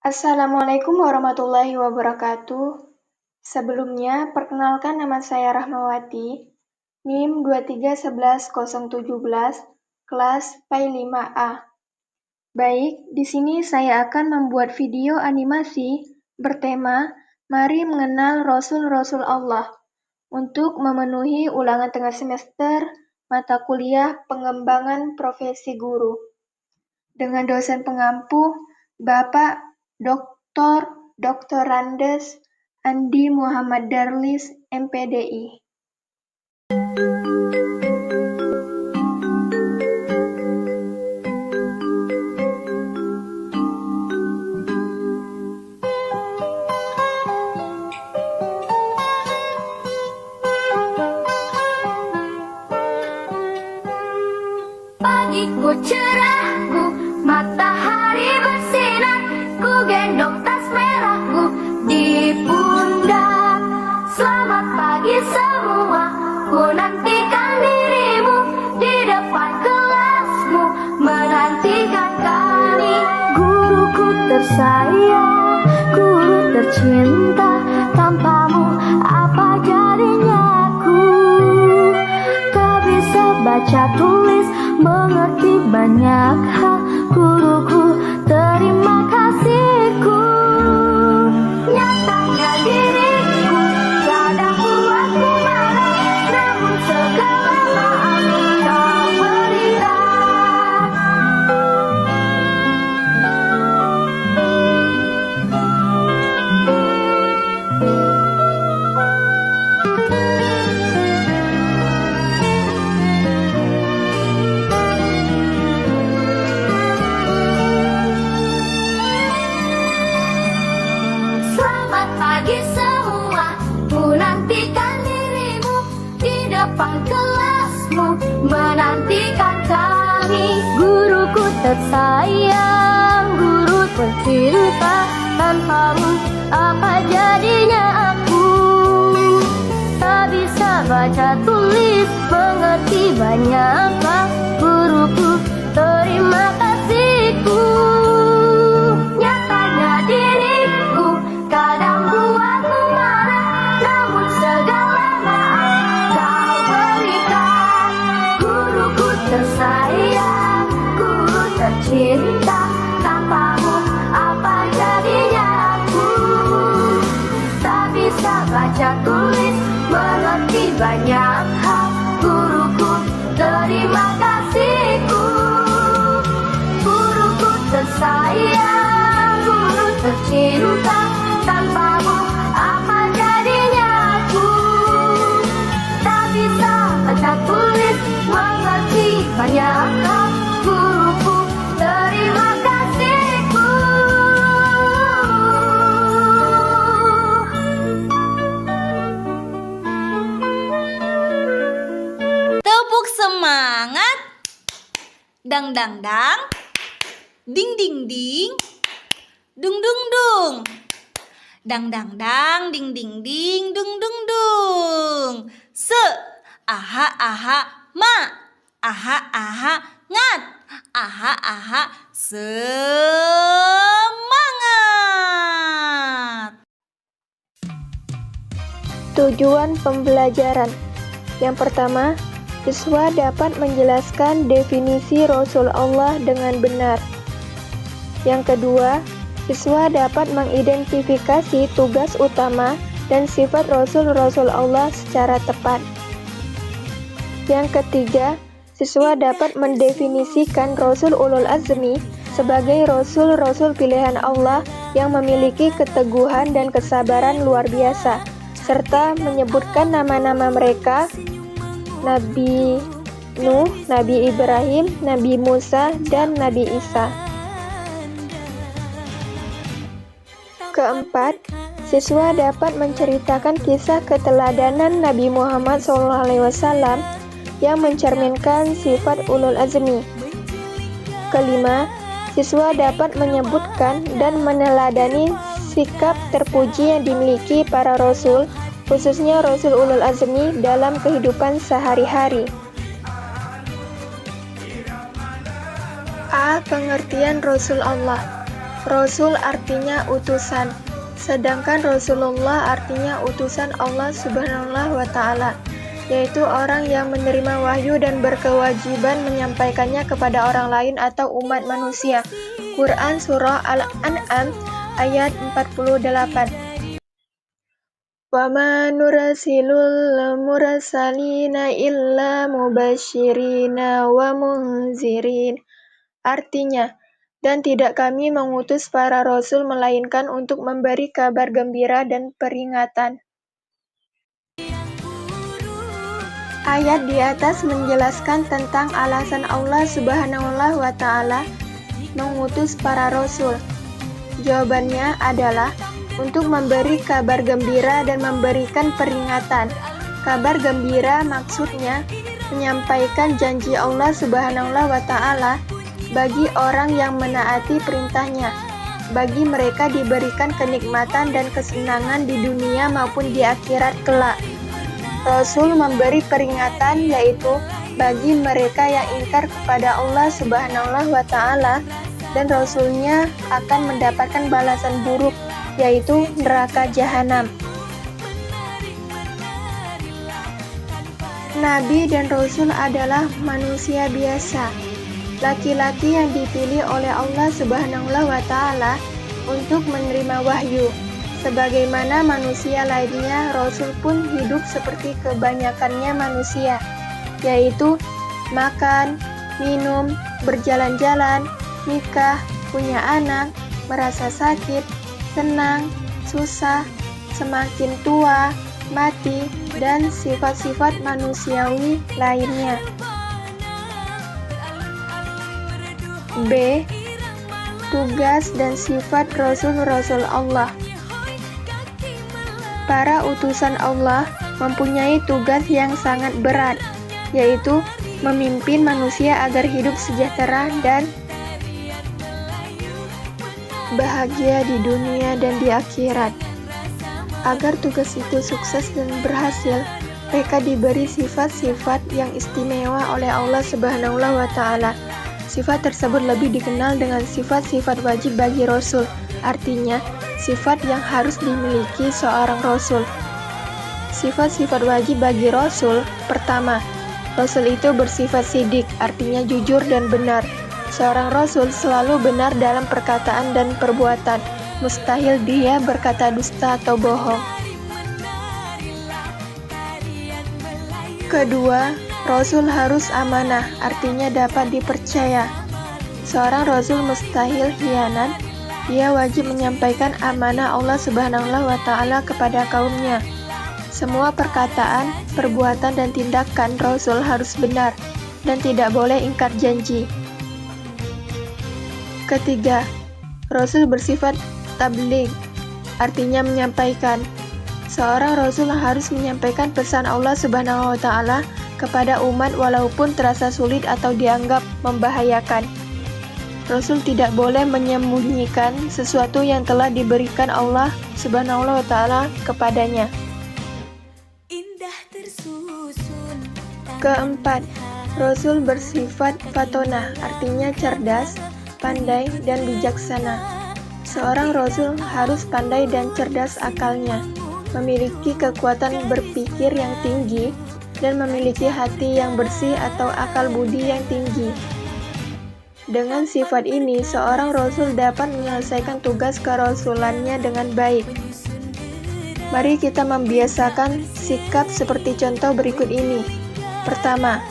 Assalamualaikum warahmatullahi wabarakatuh. Sebelumnya, perkenalkan nama saya Rahmawati, NIM 2311017, kelas PAI 5A. Baik, di sini saya akan membuat video animasi bertema Mari Mengenal Rasul-Rasul Allah untuk memenuhi ulangan tengah semester mata kuliah pengembangan profesi guru. Dengan dosen pengampu, Bapak Dr. Andes Andi Muhammad Darlis, MPDI. Pagiku cerahku, matahari bersinar, ku gendong tas merahku di pundak. Selamat pagi semua, ku nantikan dirimu di depan kelasmu, menantikan kami. Guruku tersayang, guru tercinta, tanpamu apa jadinya aku? Tak bisa baca tulis, mengerti banyak hal, guruku, terima kasihku. Nyatanya diriku kadang buatku marah, namun segala maaf kau berikan. Selamat pagi semua, ku nantikan dirimu di depan kelasmu, menantikan kami. Guruku tersayang, guru tercinta, tanpamu apa jadinya aku? Tak bisa baca tulis, mengerti banyak hal, guruku, terima kasihku. Nyatanya diriku kadang buatmu marah, namun segala maaf kau berikan. Guruku tersayang, guru tercinta, tanpamu apa jadinya aku? Tak bisa baca tulis, mengerti banyak hal, guruku, terima kasihku. Guruku tersayang, guru tercinta, tanpamu apa jadinya aku? Tak bisa baca tulis, mengerti banyak hal, guruku, terima kasihku. Tepuk semangat. Dang dang dang. Ding ding ding. Dung dung dung. Dang dang dang, ding ding ding, dung dung dung. Se, aha aha, ma. Aha aha, ngat. Aha aha, semangat. Tujuan pembelajaran. Yang pertama, siswa dapat menjelaskan definisi Rasul Allah dengan benar. Yang kedua, siswa dapat mengidentifikasi tugas utama dan sifat Rasul-Rasul Allah secara tepat. Yang ketiga, siswa dapat mendefinisikan Rasul Ulul Azmi sebagai Rasul-Rasul pilihan Allah yang memiliki keteguhan dan kesabaran luar biasa, serta menyebutkan nama-nama mereka, Nabi Nuh, Nabi Ibrahim, Nabi Musa, dan Nabi Isa. Keempat, siswa dapat menceritakan kisah keteladanan Nabi Muhammad SAW yang mencerminkan sifat ulul azmi. Kelima, siswa dapat menyebutkan dan meneladani sikap terpuji yang dimiliki para rasul, khususnya Rasul Ulul Azmi dalam kehidupan sehari-hari. A. Pengertian Rasul Allah. Rasul artinya utusan, sedangkan Rasulullah artinya utusan Allah Subhanahu wa Ta'ala, yaitu orang yang menerima wahyu dan berkewajiban menyampaikannya kepada orang lain atau umat manusia. Quran Surah Al-An'am ayat 48. Wa ma nursilul mursalina illa mubasyirina wa munzirin. Artinya, dan tidak kami mengutus para rasul melainkan untuk memberi kabar gembira dan peringatan. Ayat di atas menjelaskan tentang alasan Allah Subhanahu wa Ta'ala mengutus para rasul. Jawabannya adalah untuk memberi kabar gembira dan memberikan peringatan. Kabar gembira maksudnya menyampaikan janji Allah Subhanahu wa Ta'ala bagi orang yang menaati perintahnya. Bagi mereka diberikan kenikmatan dan kesenangan di dunia maupun di akhirat kelak. Rasul memberi peringatan, yaitu bagi mereka yang ingkar kepada Allah Subhanahu wa Ta'ala dan Rasulnya akan mendapatkan balasan buruk, yaitu neraka jahanam. Nabi dan Rasul adalah manusia biasa, laki-laki yang dipilih oleh Allah Subhanahu wa Ta'ala untuk menerima wahyu. Sebagaimana manusia lainnya, Rasul pun hidup seperti kebanyakannya manusia, yaitu makan, minum, berjalan-jalan, nikah, punya anak, merasa sakit, senang, susah, semakin tua, mati, dan sifat-sifat manusiawi lainnya. B. Tugas dan sifat Rasul-Rasul Allah. Para utusan Allah mempunyai tugas yang sangat berat, yaitu memimpin manusia agar hidup sejahtera dan bahagia di dunia dan di akhirat. Agar tugas itu sukses dan berhasil, mereka diberi sifat-sifat yang istimewa oleh Allah Subhanahu wa Ta'ala. Sifat tersebut lebih dikenal dengan sifat-sifat wajib bagi Rasul, artinya sifat yang harus dimiliki seorang Rasul. Sifat-sifat wajib bagi Rasul. Pertama, Rasul itu bersifat sidik, artinya jujur dan benar. Seorang Rasul selalu benar dalam perkataan dan perbuatan. Mustahil dia berkata dusta atau bohong. Kedua, Rasul harus amanah, artinya dapat dipercaya. Seorang Rasul mustahil khianat. Dia wajib menyampaikan amanah Allah Subhanahu wa Ta'ala kepada kaumnya. Semua perkataan, perbuatan, dan tindakan Rasul harus benar dan tidak boleh ingkar janji. Ketiga, Rasul bersifat tabligh, artinya menyampaikan. Seorang Rasul harus menyampaikan pesan Allah Subhanahu wa Ta'ala kepada umat walaupun terasa sulit atau dianggap membahayakan. Rasul tidak boleh menyembunyikan sesuatu yang telah diberikan Allah Subhanahu wa Ta'ala kepadanya. Keempat, Rasul bersifat fatonah, artinya cerdas, pandai, dan bijaksana. Seorang Rasul harus pandai dan cerdas akalnya, memiliki kekuatan berpikir yang tinggi, dan memiliki hati yang bersih atau akal budi yang tinggi. Dengan sifat ini, seorang Rasul dapat menyelesaikan tugas kerasulannya dengan baik. Mari kita membiasakan sikap seperti contoh berikut ini. Pertama,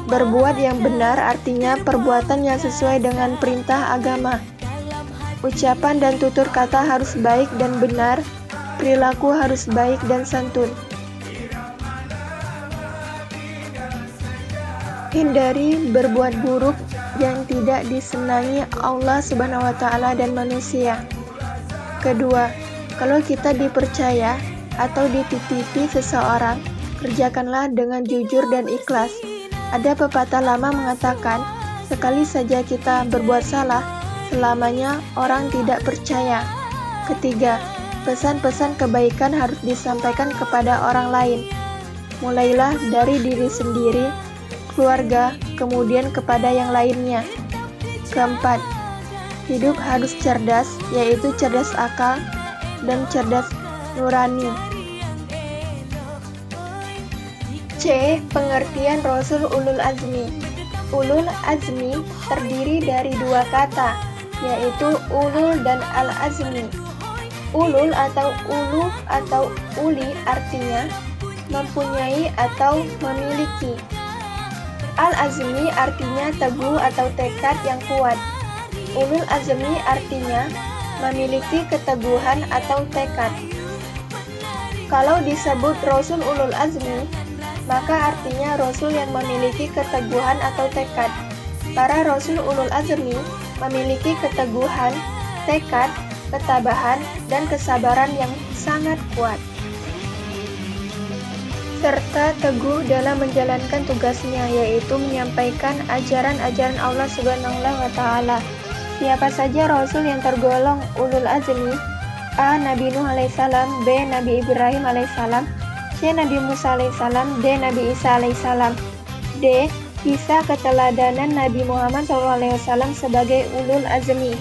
berbuat yang benar, artinya perbuatan yang sesuai dengan perintah agama. Ucapan dan tutur kata harus baik dan benar, perilaku harus baik dan santun. Hindari berbuat buruk yang tidak disenangi Allah Subhanahu wa Ta'ala dan manusia. Kedua, kalau kita dipercaya atau dititipi seseorang, kerjakanlah dengan jujur dan ikhlas. Ada pepatah lama mengatakan, sekali saja kita berbuat salah, selamanya orang tidak percaya. Ketiga, pesan-pesan kebaikan harus disampaikan kepada orang lain. Mulailah dari diri sendiri, keluarga, kemudian kepada yang lainnya. Keempat, Hidup harus cerdas, yaitu cerdas akal dan cerdas nurani. C. Pengertian Rasul Ulul Azmi. Ulul Azmi terdiri dari dua kata, yaitu ulul dan al-azmi. Ulul atau ulu atau uli artinya mempunyai atau memiliki. Al-azmi artinya teguh atau tekad yang kuat. Ulul azmi artinya memiliki keteguhan atau tekad. Kalau disebut Rasul Ulul Azmi, maka artinya Rasul yang memiliki keteguhan atau tekad. Para Rasul Ulul Azmi memiliki keteguhan, tekad, ketabahan, dan kesabaran yang sangat kuat, serta teguh dalam menjalankan tugasnya, yaitu menyampaikan ajaran-ajaran Allah Subhanahu wa Ta'ala. Siapa saja Rasul yang tergolong Ulul Azmi? A. Nabi Nuh alaihissalam, B. Nabi Ibrahim alaihissalam, C. Nabi Musa alaihissalam, D. Nabi Isa alaihissalam. D. Kisah keteladanan Nabi Muhammad SAW sebagai Ulul Azmi.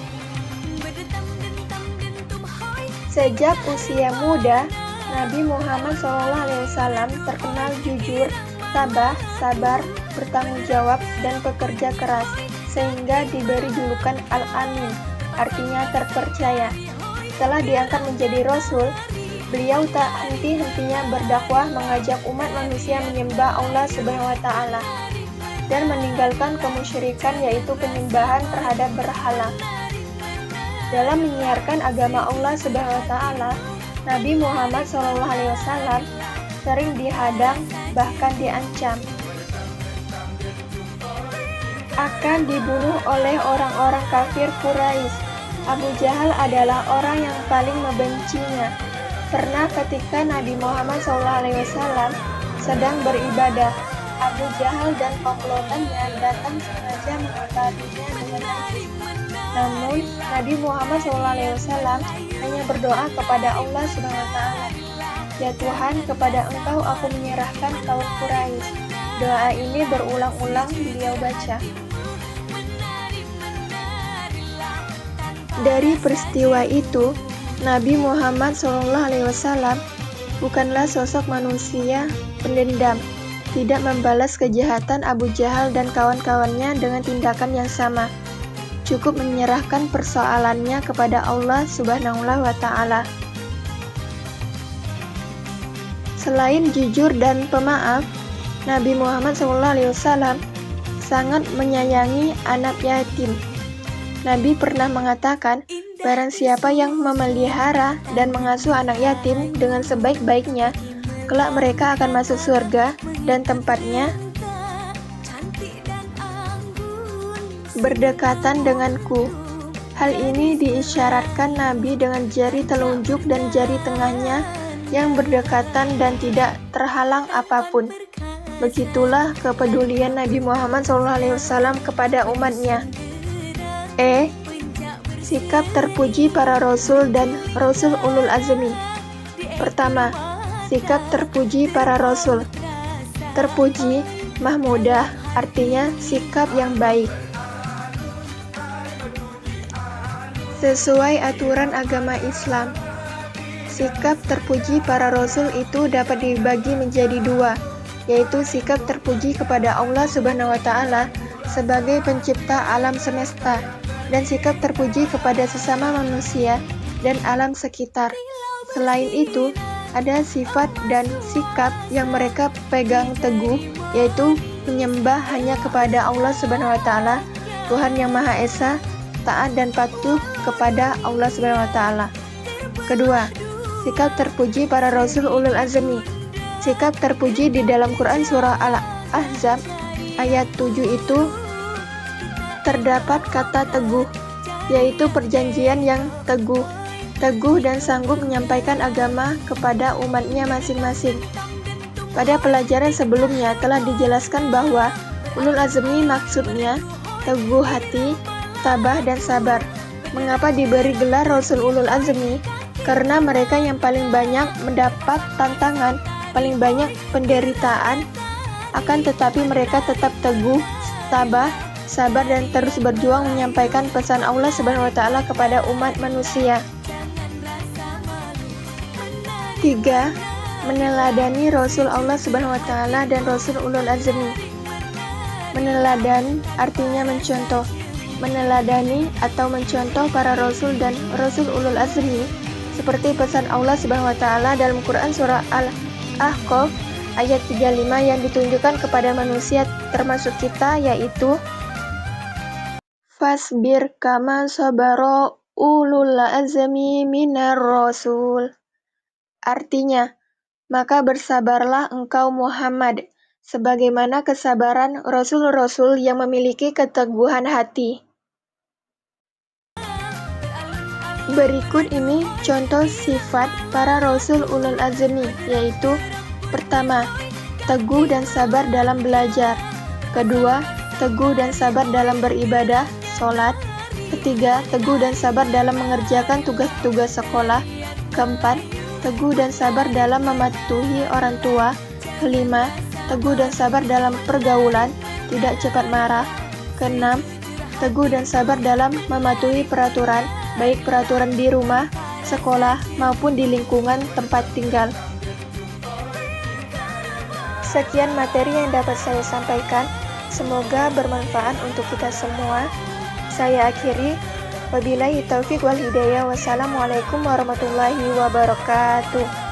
Sejak usia muda, Nabi Muhammad SAW terkenal jujur, tabah, sabar, bertanggung jawab, dan pekerja keras, sehingga diberi julukan Al-Amin, artinya terpercaya. Setelah diangkat menjadi Rasul, beliau tak henti-hentinya berdakwah mengajak umat manusia menyembah Allah Subhanahu wa Ta'ala dan meninggalkan kemusyrikan, yaitu penyembahan terhadap berhala. Dalam menyiarkan agama Allah Subhanahu wa Ta'ala, Nabi Muhammad SAW sering dihadang, bahkan diancam akan dibunuh oleh orang-orang kafir Quraisy. Abu Jahal adalah orang yang paling membencinya. Pernah ketika Nabi Muhammad SAW sedang beribadah, Abu Jahal dan komplotannya datang sengaja mengabadinya dengan najis. Namun, Nabi Muhammad SAW hanya berdoa kepada Allah SWT. Ya Tuhan, kepada Engkau aku menyerahkan kaum Quraisy. Doa ini berulang-ulang beliau baca. Dari peristiwa itu, Nabi Muhammad SAW bukanlah sosok manusia pendendam, tidak membalas kejahatan Abu Jahal dan kawan-kawannya dengan tindakan yang sama. Cukup menyerahkan persoalannya kepada Allah Subhanahu wa Ta'ala. Selain jujur dan pemaaf, Nabi Muhammad SAW sangat menyayangi anak yatim. Nabi pernah mengatakan, barang siapa yang memelihara dan mengasuh anak yatim dengan sebaik-baiknya, kelak mereka akan masuk surga dan tempatnya berdekatan denganku. Hal ini diisyaratkan Nabi dengan jari telunjuk dan jari tengahnya yang berdekatan dan tidak terhalang apapun. Begitulah kepedulian Nabi Muhammad SAW kepada umatnya. E. Sikap terpuji para Rasul dan Rasul Ulul Azmi. Pertama, sikap terpuji para Rasul. Terpuji, mahmudah, artinya sikap yang baik. Sesuai aturan agama Islam, sikap terpuji para Rasul itu dapat dibagi menjadi dua, yaitu sikap terpuji kepada Allah Subhanahu wa Ta'ala sebagai pencipta alam semesta, dan sikap terpuji kepada sesama manusia dan alam sekitar. Selain itu, ada sifat dan sikap yang mereka pegang teguh, yaitu menyembah hanya kepada Allah Subhanahu wa Ta'ala, Tuhan yang Maha Esa, taat dan patuh kepada Allah Subhanahu wa Ta'ala. Kedua, sikap terpuji para Rasul Ulul Azmi. Sikap terpuji di dalam Quran surah Al-Ahzab ayat 7 itu terdapat kata teguh, yaitu perjanjian yang teguh dan sanggup menyampaikan agama kepada umatnya masing-masing. Pada pelajaran sebelumnya telah dijelaskan bahwa Ulul Azmi maksudnya teguh hati, tabah, dan sabar. Mengapa diberi gelar Rasul Ulul Azmi? Karena mereka yang paling banyak mendapat tantangan, paling banyak penderitaan, akan tetapi mereka tetap teguh, tabah, sabar dan terus berjuang menyampaikan pesan Allah Subhanahu wa Ta'ala kepada umat manusia. 3. Meneladani Rasul Allah Subhanahu wa Ta'ala dan Rasul Ulul Azmi. Meneladan artinya mencontoh. Meneladani atau mencontoh para Rasul dan Rasul Ulul Azmi seperti pesan Allah Subhanahu wa Ta'ala dalam Quran surah Al-Ahqaf ayat 35 yang ditunjukkan kepada manusia termasuk kita, yaitu Fasbir kama sabara ulul azmi minar rasul. Artinya, maka bersabarlah engkau Muhammad sebagaimana kesabaran rasul-rasul yang memiliki keteguhan hati. Berikut ini contoh sifat para Rasul Ulul Azmi, yaitu pertama, teguh dan sabar dalam belajar. Kedua, teguh dan sabar dalam beribadah, sholat. Ketiga, teguh dan sabar dalam mengerjakan tugas-tugas sekolah. Keempat, teguh dan sabar dalam mematuhi orang tua. Kelima, teguh dan sabar dalam pergaulan, tidak cepat marah. Keenam, teguh dan sabar dalam mematuhi peraturan, baik peraturan di rumah, sekolah, maupun di lingkungan tempat tinggal. Sekian materi yang dapat saya sampaikan, semoga bermanfaat untuk kita semua. Saya akhiri, wabillahi taufiq wal hidayah, wassalamualaikum warahmatullahi wabarakatuh.